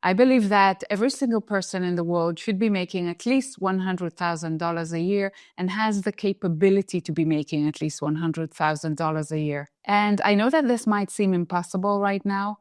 I believe that every single person in the world should be making at least $100,000 a year and has the capability to be making at least $100,000 a year. And I know that this might seem impossible right now.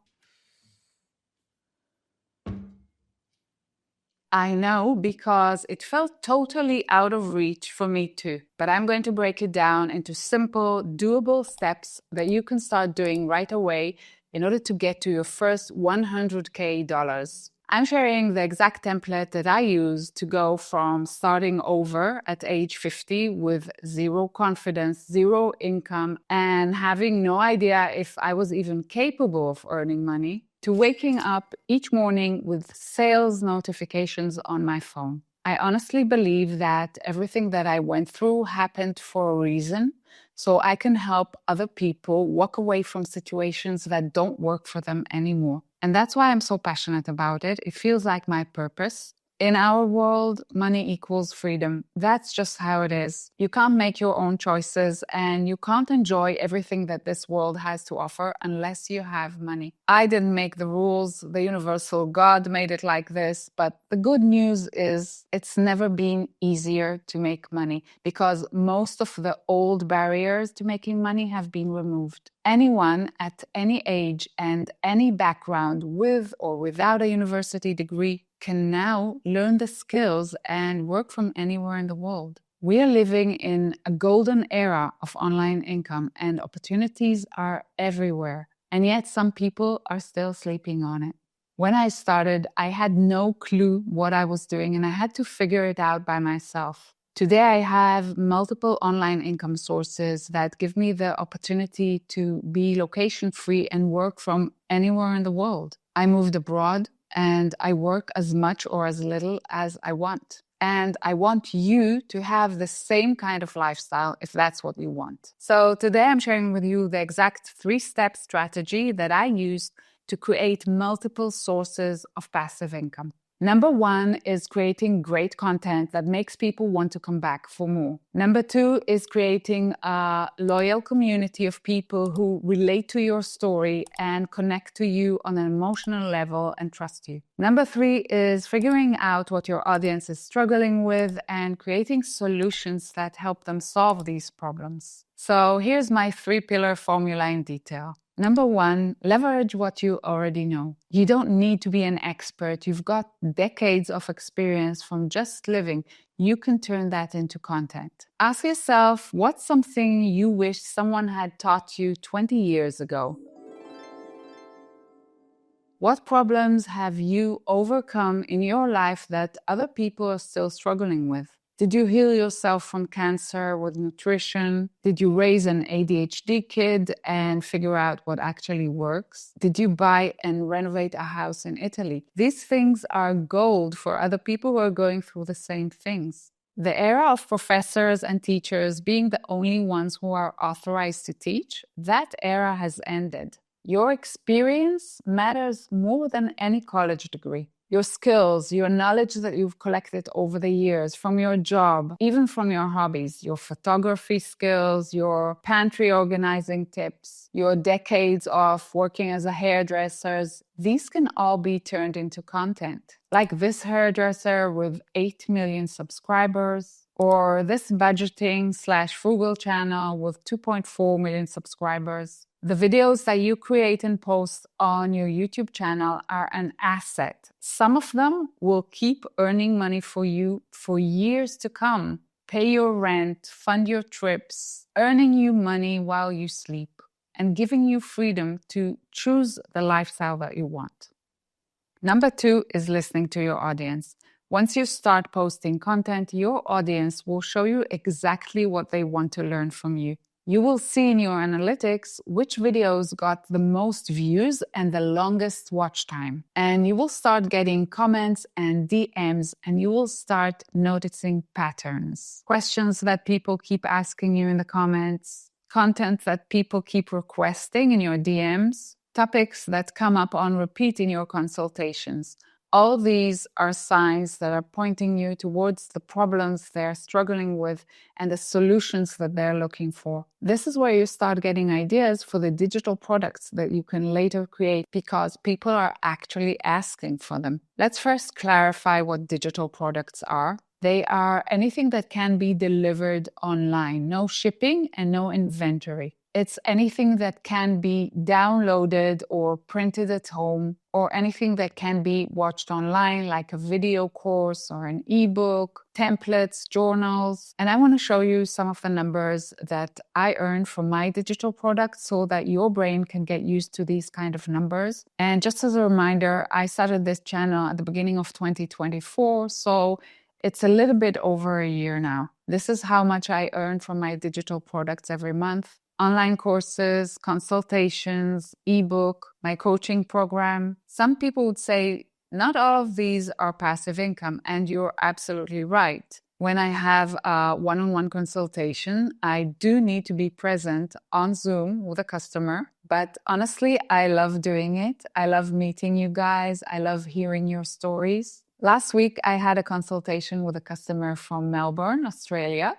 I know, because it felt totally out of reach for me too. But I'm going to break it down into simple, doable steps that you can start doing right away in order to get to your first $100K. I'm sharing the exact template that I use to go from starting over at age 50 with zero confidence, zero income, and having no idea if I was even capable of earning money, to waking up each morning with sales notifications on my phone. I honestly believe that everything that I went through happened for a reason, so I can help other people walk away from situations that don't work for them anymore. And that's why I'm so passionate about it. It feels like my purpose. In our world, money equals freedom. That's just how it is. You can't make your own choices and you can't enjoy everything that this world has to offer unless you have money. I didn't make the rules. The universal God made it like this. But the good news is it's never been easier to make money because most of the old barriers to making money have been removed. Anyone at any age and any background with or without a university degree can now learn the skills and work from anywhere in the world. We are living in a golden era of online income and opportunities are everywhere. And yet some people are still sleeping on it. When I started, I had no clue what I was doing and I had to figure it out by myself. Today, I have multiple online income sources that give me the opportunity to be location-free and work from anywhere in the world. I moved abroad and I work as much or as little as I want. And I want you to have the same kind of lifestyle if that's what you want. So today I'm sharing with you the exact 3-step strategy that I use to create multiple sources of passive income. Number 1 is creating great content that makes people want to come back for more. Number 2 is creating a loyal community of people who relate to your story and connect to you on an emotional level and trust you. Number 3 is figuring out what your audience is struggling with and creating solutions that help them solve these problems. So here's my 3-pillar formula in detail. Number 1, leverage what you already know. You don't need to be an expert. You've got decades of experience from just living. You can turn that into content. Ask yourself, what's something you wish someone had taught you 20 years ago? What problems have you overcome in your life that other people are still struggling with? Did you heal yourself from cancer with nutrition? Did you raise an ADHD kid and figure out what actually works? Did you buy and renovate a house in Italy? These things are gold for other people who are going through the same things. The era of professors and teachers being the only ones who are authorized to teach, that era has ended. Your experience matters more than any college degree. Your skills, your knowledge that you've collected over the years from your job, even from your hobbies, your photography skills, your pantry organizing tips, your decades of working as a hairdresser, these can all be turned into content. Like this hairdresser with 8 million subscribers, or this budgeting/frugal channel with 2.4 million subscribers. The videos that you create and post on your YouTube channel are an asset. Some of them will keep earning money for you for years to come, pay your rent, fund your trips, earning you money while you sleep, and giving you freedom to choose the lifestyle that you want. Number 2 is listening to your audience. Once you start posting content, your audience will show you exactly what they want to learn from you. You will see in your analytics which videos got the most views and the longest watch time. And you will start getting comments and DMs, and you will start noticing patterns. Questions that people keep asking you in the comments, content that people keep requesting in your DMs, topics that come up on repeat in your consultations. All these are signs that are pointing you towards the problems they're struggling with and the solutions that they're looking for. This is where you start getting ideas for the digital products that you can later create because people are actually asking for them. Let's first clarify what digital products are. They are anything that can be delivered online, no shipping and no inventory. It's anything that can be downloaded or printed at home, or anything that can be watched online, like a video course or an ebook, templates, journals. And I want to show you some of the numbers that I earned from my digital products so that your brain can get used to these kind of numbers. And just as a reminder, I started this channel at the beginning of 2024, so it's a little bit over a year now. This is how much I earn from my digital products every month. Online courses, consultations, ebook, my coaching program. Some people would say not all of these are passive income, and you're absolutely right. When I have a one-on-one consultation, I do need to be present on Zoom with a customer. But honestly, I love doing it. I love meeting you guys. I love hearing your stories. Last week, I had a consultation with a customer from Melbourne, Australia.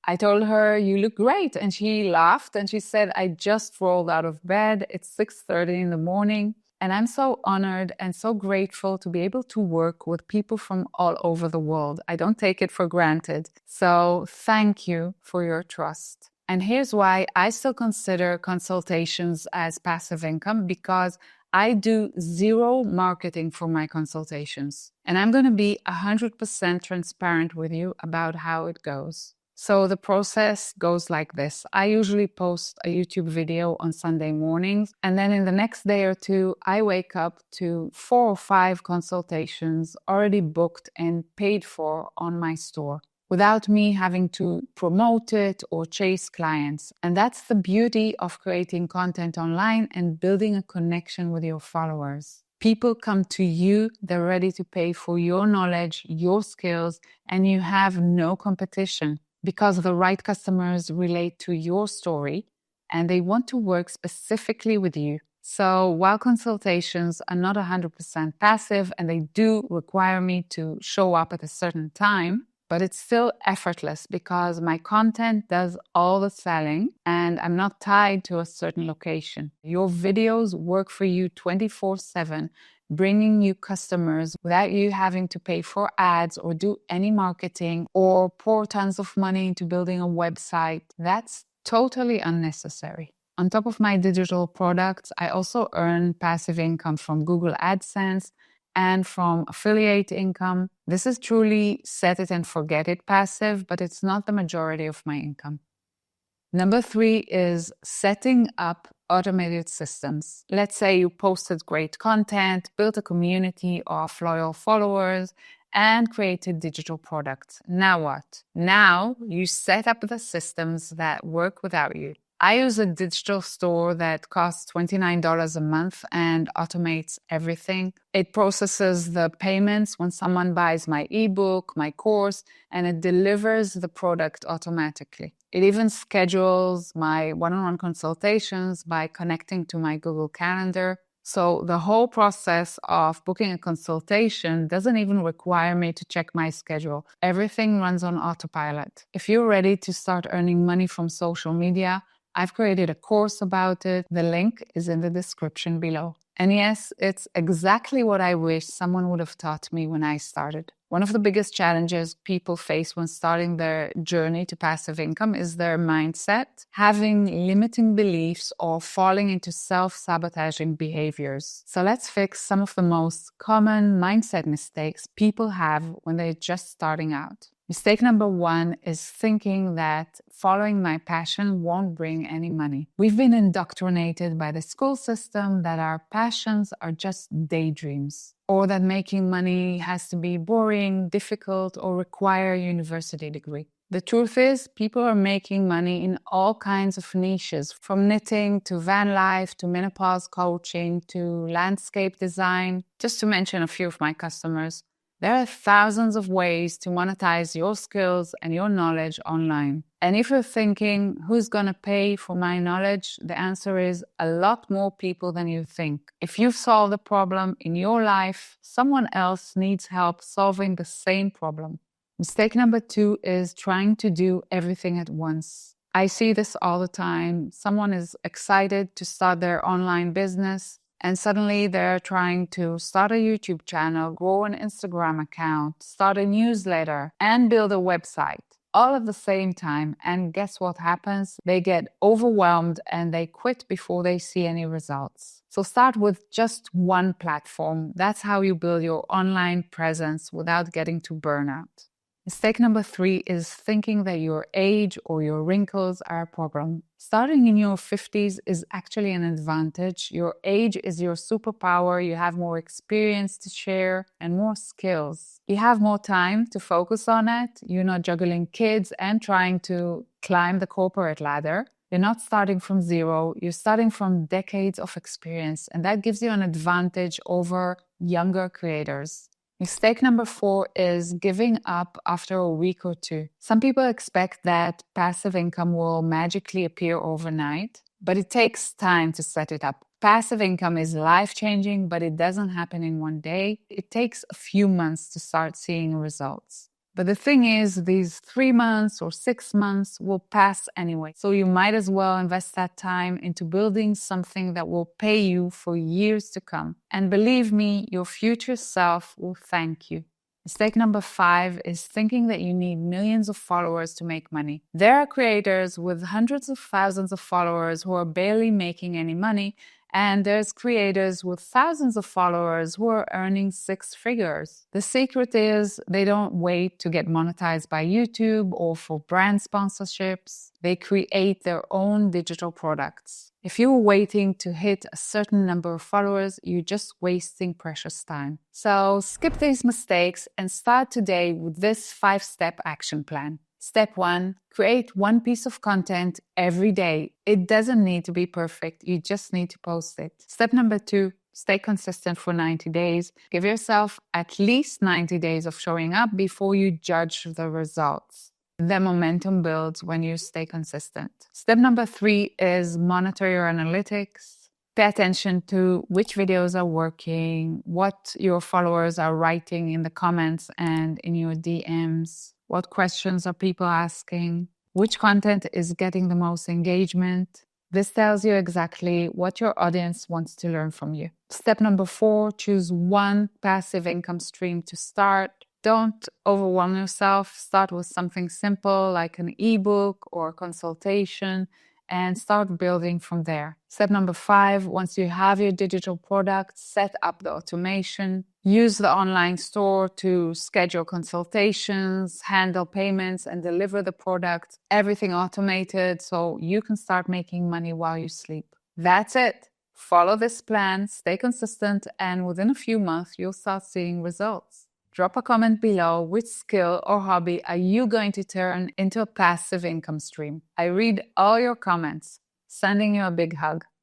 I told her, "You look great." And she laughed and she said, "I just rolled out of bed. It's 6:30 in the morning. And I'm so honored and so grateful to be able to work with people from all over the world. I don't take it for granted. So thank you for your trust." And here's why I still consider consultations as passive income, because I do zero marketing for my consultations. And I'm going to be 100% transparent with you about how it goes. So the process goes like this. I usually post a YouTube video on Sunday mornings, and then in the next day or two, I wake up to 4 or 5 consultations already booked and paid for on my store, without me having to promote it or chase clients. And that's the beauty of creating content online and building a connection with your followers. People come to you, they're ready to pay for your knowledge, your skills, and you have no competition, because the right customers relate to your story and they want to work specifically with you. So while consultations are not 100% passive and they do require me to show up at a certain time, but it's still effortless because my content does all the selling and I'm not tied to a certain location. Your videos work for you 24/7, bringing you customers without you having to pay for ads or do any marketing or pour tons of money into building a website. That's totally unnecessary. On top of my digital products, I also earn passive income from Google AdSense and from affiliate income. This is truly set it and forget it passive, but it's not the majority of my income. Number 3 is setting up automated systems. Let's say you posted great content, built a community of loyal followers, and created digital products. Now what? Now you set up the systems that work without you. I use a digital store that costs $29 a month and automates everything. It processes the payments when someone buys my ebook, my course, and it delivers the product automatically. It even schedules my one-on-one consultations by connecting to my Google Calendar. So the whole process of booking a consultation doesn't even require me to check my schedule. Everything runs on autopilot. If you're ready to start earning money from social media, I've created a course about it. The link is in the description below. And yes, it's exactly what I wish someone would have taught me when I started. One of the biggest challenges people face when starting their journey to passive income is their mindset, having limiting beliefs or falling into self-sabotaging behaviors. So let's fix some of the most common mindset mistakes people have when they're just starting out. Mistake number 1 is thinking that following my passion won't bring any money. We've been indoctrinated by the school system that our passions are just daydreams, or that making money has to be boring, difficult, or require a university degree. The truth is, people are making money in all kinds of niches, from knitting to van life to menopause coaching to landscape design, just to mention a few of my customers. There are thousands of ways to monetize your skills and your knowledge online. And if you're thinking, who's going to pay for my knowledge? The answer is a lot more people than you think. If you've solved a problem in your life, someone else needs help solving the same problem. Mistake number 2 is trying to do everything at once. I see this all the time. Someone is excited to start their online business, and suddenly they're trying to start a YouTube channel, grow an Instagram account, start a newsletter, and build a website all at the same time. And guess what happens? They get overwhelmed and they quit before they see any results. So start with just one platform. That's how you build your online presence without getting to burnout. Mistake number 3 is thinking that your age or your wrinkles are a problem. Starting in your 50s is actually an advantage. Your age is your superpower. You have more experience to share and more skills. You have more time to focus on it. You're not juggling kids and trying to climb the corporate ladder. You're not starting from zero. You're starting from decades of experience, and that gives you an advantage over younger creators. Mistake number 4 is giving up after a week or 2. Some people expect that passive income will magically appear overnight, but it takes time to set it up. Passive income is life-changing, but it doesn't happen in one day. It takes a few months to start seeing results. But the thing is, these 3 months or 6 months will pass anyway. So you might as well invest that time into building something that will pay you for years to come. And believe me, your future self will thank you. Mistake number 5 is thinking that you need millions of followers to make money. There are creators with hundreds of thousands of followers who are barely making any money, and there's creators with thousands of followers who are earning 6 figures. The secret is they don't wait to get monetized by YouTube or for brand sponsorships. They create their own digital products. If you're waiting to hit a certain number of followers, you're just wasting precious time. So skip these mistakes and start today with this 5-step action plan. Step 1, create one piece of content every day. It doesn't need to be perfect. You just need to post it. Step number 2, stay consistent for 90 days. Give yourself at least 90 days of showing up before you judge the results. The momentum builds when you stay consistent. Step number 3 is monitor your analytics. Pay attention to which videos are working, what your followers are writing in the comments and in your DMs. What questions are people asking? Which content is getting the most engagement? This tells you exactly what your audience wants to learn from you. Step number 4, choose one passive income stream to start. Don't overwhelm yourself. Start with something simple like an ebook or consultation and start building from there. Step number 5, once you have your digital product, set up the automation. Use the online store to schedule consultations, handle payments, and deliver the product. Everything automated so you can start making money while you sleep. That's it. Follow this plan, stay consistent, and within a few months, you'll start seeing results. Drop a comment below which skill or hobby are you going to turn into a passive income stream. I read all your comments. Sending you a big hug.